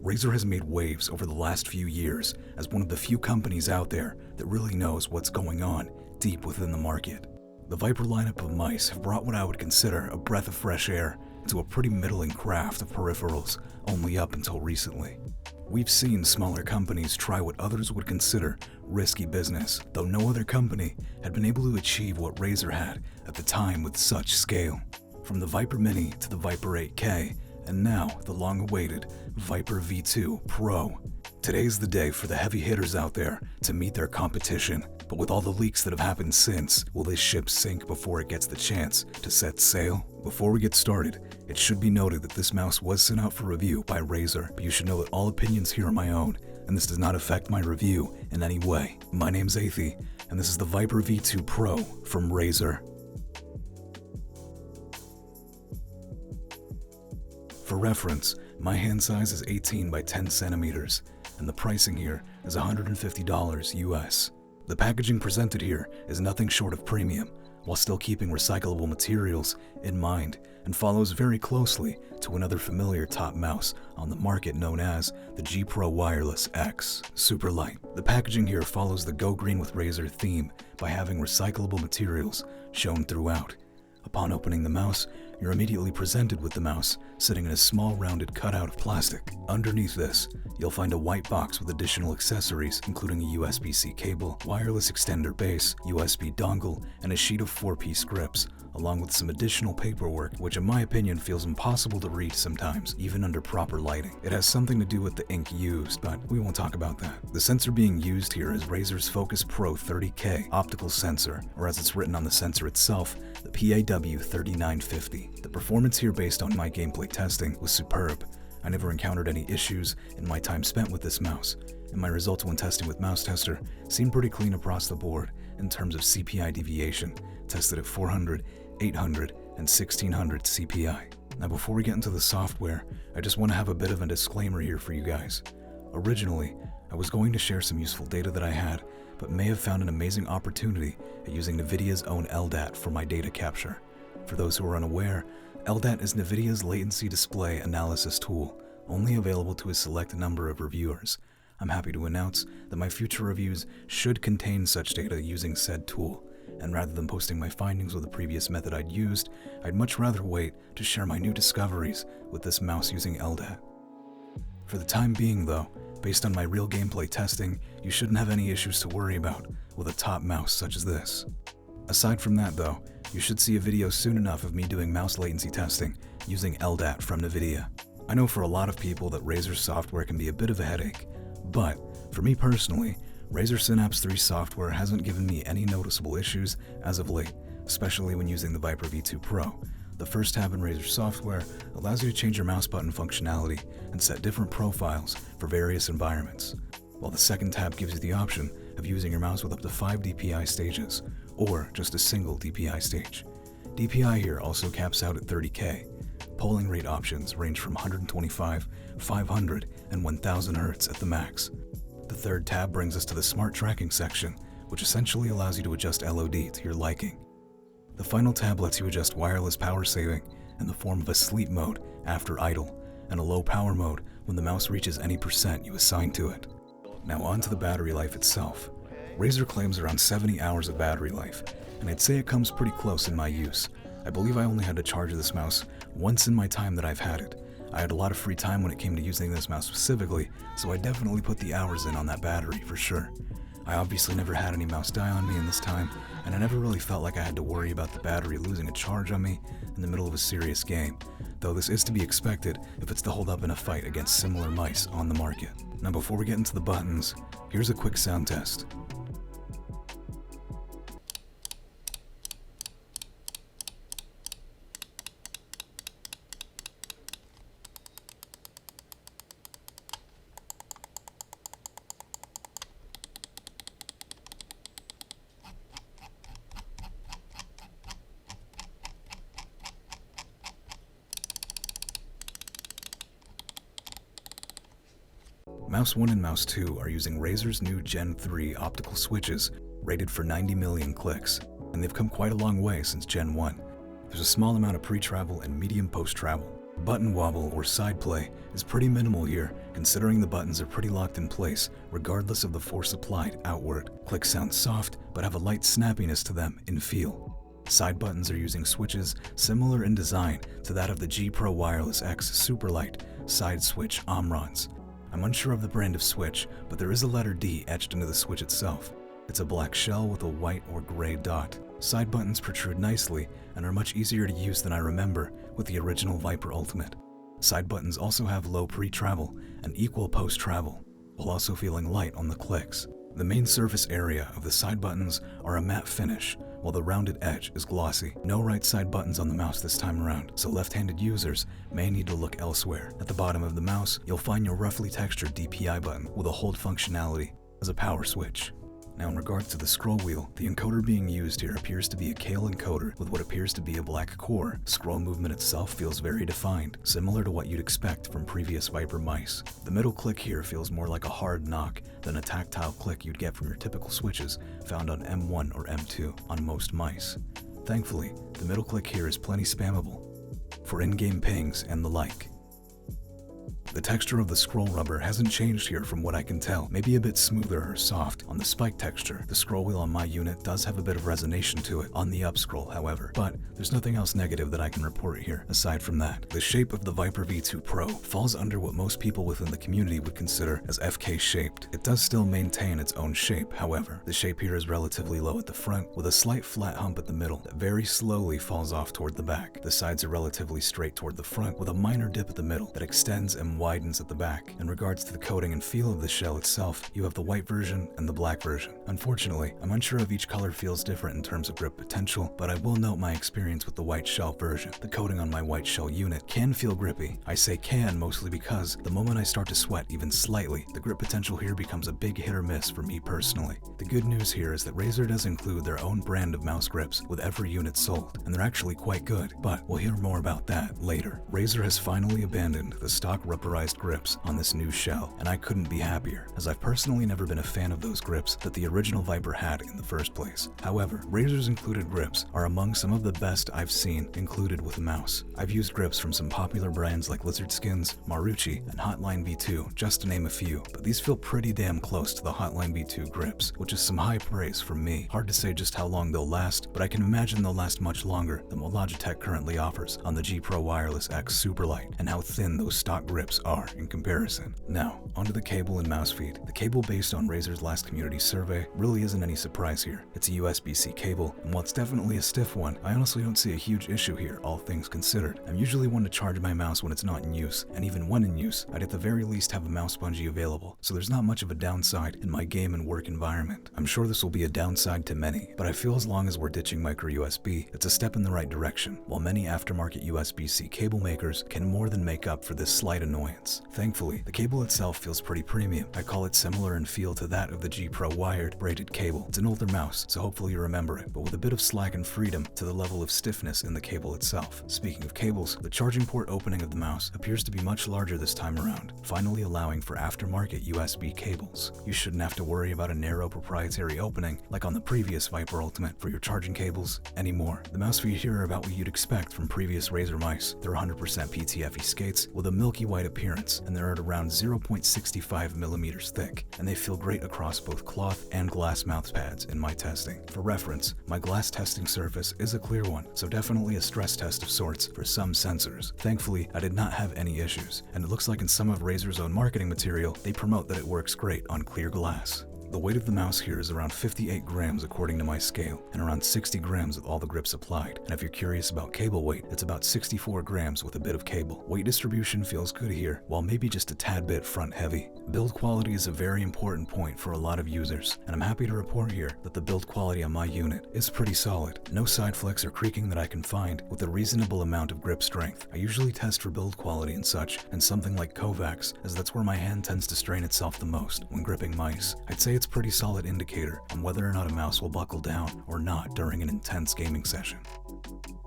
Razer has made waves over the last few years as one of the few companies out there that really knows what's going on deep within the market. The Viper lineup of mice have brought what I would consider a breath of fresh air into a pretty middling craft of peripherals only up until recently. We've seen smaller companies try what others would consider risky business, though no other company had been able to achieve what Razer had at the time with such scale. From the Viper Mini to the Viper 8K, and now the long-awaited Viper V2 Pro. Today's the day for the heavy hitters out there to meet their competition, but with all the leaks that have happened since, will this ship sink before it gets the chance to set sail? Before we get started, it should be noted that this mouse was sent out for review by Razer, but you should know that all opinions here are my own, and this does not affect my review in any way. My name's Aithey, and this is the Viper V2 Pro from Razer. For reference, my hand size is 18 by 10 centimeters, and the pricing here is $150 US. The packaging presented here is nothing short of premium, while still keeping recyclable materials in mind, and follows very closely to another familiar top mouse on the market known as the G Pro Wireless X Super Light. The packaging here follows the Go Green with Razer theme by having recyclable materials shown throughout. Upon opening the mouse, you're immediately presented with the mouse sitting in a small rounded cutout of plastic. Underneath this, you'll find a white box with additional accessories including a USB-C cable, wireless extender base, USB dongle, and a sheet of 4-piece grips, along with some additional paperwork which in my opinion feels impossible to read sometimes, even under proper lighting. It has something to do with the ink used, but we won't talk about that. The sensor being used here is Razer's Focus Pro 30K optical sensor, or as it's written on the sensor itself, the PAW3950. The performance here based on my gameplay testing was superb. I never encountered any issues in my time spent with this mouse, and my results when testing with Mouse Tester seemed pretty clean across the board in terms of CPI deviation, tested at 400, 800, and 1600 CPI. Now before we get into the software, I just want to have a bit of a disclaimer here for you guys. Originally, I was going to share some useful data that I had, but may have found an amazing opportunity at using NVIDIA's own LDAT for my data capture. For those who are unaware, LDAT is NVIDIA's latency display analysis tool, only available to a select number of reviewers. I'm happy to announce that my future reviews should contain such data using said tool, and rather than posting my findings with the previous method I'd used, I'd much rather wait to share my new discoveries with this mouse using LDAT. For the time being though, based on my real gameplay testing, you shouldn't have any issues to worry about with a top mouse such as this. Aside from that though, you should see a video soon enough of me doing mouse latency testing using LDAT from NVIDIA. I know for a lot of people that Razer's software can be a bit of a headache, but for me personally, Razer Synapse 3 software hasn't given me any noticeable issues as of late, especially when using the Viper V2 Pro. The first tab in Razer software allows you to change your mouse button functionality and set different profiles for various environments, while the second tab gives you the option of using your mouse with up to 5 DPI stages, or just a single DPI stage. DPI here also caps out at 30K. Polling rate options range from 125, 500, and 1000 Hz at the max. The third tab brings us to the Smart Tracking section, which essentially allows you to adjust LOD to your liking. The final tab lets you adjust wireless power saving in the form of a sleep mode after idle, and a low power mode when the mouse reaches any percent you assign to it. Now on to the battery life itself. Razer claims around 70 hours of battery life, and I'd say it comes pretty close in my use. I believe I only had to charge this mouse once in my time that I've had it. I had a lot of free time when it came to using this mouse specifically, so I definitely put the hours in on that battery for sure. I obviously never had any mouse die on me in this time, and I never really felt like I had to worry about the battery losing a charge on me in the middle of a serious game, though this is to be expected if it's to hold up in a fight against similar mice on the market. Now before we get into the buttons, here's a quick sound test. Mouse 1 and Mouse 2 are using Razer's new Gen 3 optical switches rated for 90 million clicks, and they've come quite a long way since Gen 1. There's a small amount of pre-travel and medium post-travel. Button wobble or side play is pretty minimal here, considering the buttons are pretty locked in place regardless of the force applied outward. Clicks sound soft but have a light snappiness to them in feel. Side buttons are using switches similar in design to that of the G Pro Wireless X Superlight side switch Omrons. I'm unsure of the brand of switch, but there is a letter D etched into the switch itself. It's a black shell with a white or gray dot. Side buttons protrude nicely and are much easier to use than I remember with the original Viper Ultimate. Side buttons also have low pre-travel and equal post-travel, while also feeling light on the clicks. The main surface area of the side buttons are a matte finish, while the rounded edge is glossy. No right side buttons on the mouse this time around, so left-handed users may need to look elsewhere. At the bottom of the mouse, you'll find your roughly textured DPI button with a hold functionality as a power switch. Now in regards to the scroll wheel, the encoder being used here appears to be a Kale encoder with what appears to be a black core. Scroll movement itself feels very defined, similar to what you'd expect from previous Viper mice. The middle click here feels more like a hard knock than a tactile click you'd get from your typical switches found on M1 or M2 on most mice. Thankfully, the middle click here is plenty spammable for in-game pings and the like. The texture of the scroll rubber hasn't changed here from what I can tell, maybe a bit smoother or soft on the spike texture. The scroll wheel on my unit does have a bit of resonation to it on the up scroll, however, but there's nothing else negative that I can report here aside from that. The shape of the Viper V2 Pro falls under what most people within the community would consider as FK shaped. It does still maintain its own shape, however. The shape here is relatively low at the front with a slight flat hump at the middle that very slowly falls off toward the back. The sides are relatively straight toward the front with a minor dip at the middle that extends and widens at the back. In regards to the coating and feel of the shell itself, you have the white version and the black version. Unfortunately, I'm unsure if each color feels different in terms of grip potential, but I will note my experience with the white shell version. The coating on my white shell unit can feel grippy. I say can mostly because the moment I start to sweat even slightly, the grip potential here becomes a big hit or miss for me personally. The good news here is that Razer does include their own brand of mouse grips with every unit sold, and they're actually quite good, but we'll hear more about that later. Razer has finally abandoned the stock rubberized grips on this new shell, and I couldn't be happier, as I've personally never been a fan of those grips that the original Viper had in the first place. However, Razer's included grips are among some of the best I've seen included with a mouse. I've used grips from some popular brands like Lizard Skins, Marucci, and Hotline V2, just to name a few, but these feel pretty damn close to the Hotline V2 grips, which is some high praise from me. Hard to say just how long they'll last, but I can imagine they'll last much longer than what Logitech currently offers on the G Pro Wireless X Superlight, and how thin those stock grips are in comparison. Now, onto the cable and mouse feed. The cable based on Razer's last community survey really isn't any surprise here. It's a USB-C cable, and while it's definitely a stiff one, I honestly don't see a huge issue here, all things considered. I'm usually one to charge my mouse when it's not in use, and even when in use, I'd at the very least have a mouse bungee available, so there's not much of a downside in my game and work environment. I'm sure this will be a downside to many, but I feel as long as we're ditching micro USB, it's a step in the right direction, while many aftermarket USB-C cable makers can more than make up for this slight annoyance. Thankfully, the cable itself feels pretty premium. I call it similar in feel to that of the G Pro wired braided cable. It's an older mouse, so hopefully you remember it, but with a bit of slack and freedom to the level of stiffness in the cable itself. Speaking of cables, the charging port opening of the mouse appears to be much larger this time around, finally allowing for aftermarket USB cables. You shouldn't have to worry about a narrow proprietary opening like on the previous Viper Ultimate for your charging cables anymore. The mouse feet here are about what you'd expect from previous Razer mice. They're 100% PTFE skates with a milky white appearance, and they're at around 0.65 millimeters thick, and they feel great across both cloth and glass mouse pads in my testing. For reference, my glass testing surface is a clear one, so definitely a stress test of sorts for some sensors. Thankfully, I did not have any issues, and it looks like in some of Razer's own marketing material, they promote that it works great on clear glass. The weight of the mouse here is around 58 grams according to my scale, and around 60 grams with all the grips applied. And if you're curious about cable weight, it's about 64 grams with a bit of cable. Weight distribution feels good here, while maybe just a tad bit front heavy. Build quality is a very important point for a lot of users, and I'm happy to report here that the build quality on my unit is pretty solid. No side flex or creaking that I can find, with a reasonable amount of grip strength. I usually test for build quality and such, and something like Kovacs, as that's where my hand tends to strain itself the most when gripping mice. I'd say it's a pretty solid indicator on whether or not a mouse will buckle down or not during an intense gaming session.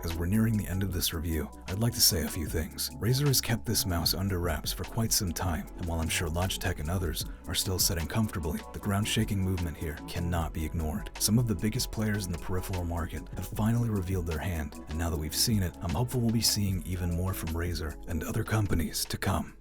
As we're nearing the end of this review, I'd like to say a few things. Razer has kept this mouse under wraps for quite some time, and while I'm sure Logitech and others are still sitting comfortably, the ground-shaking movement here cannot be ignored. Some of the biggest players in the peripheral market have finally revealed their hand, and now that we've seen it, I'm hopeful we'll be seeing even more from Razer and other companies to come.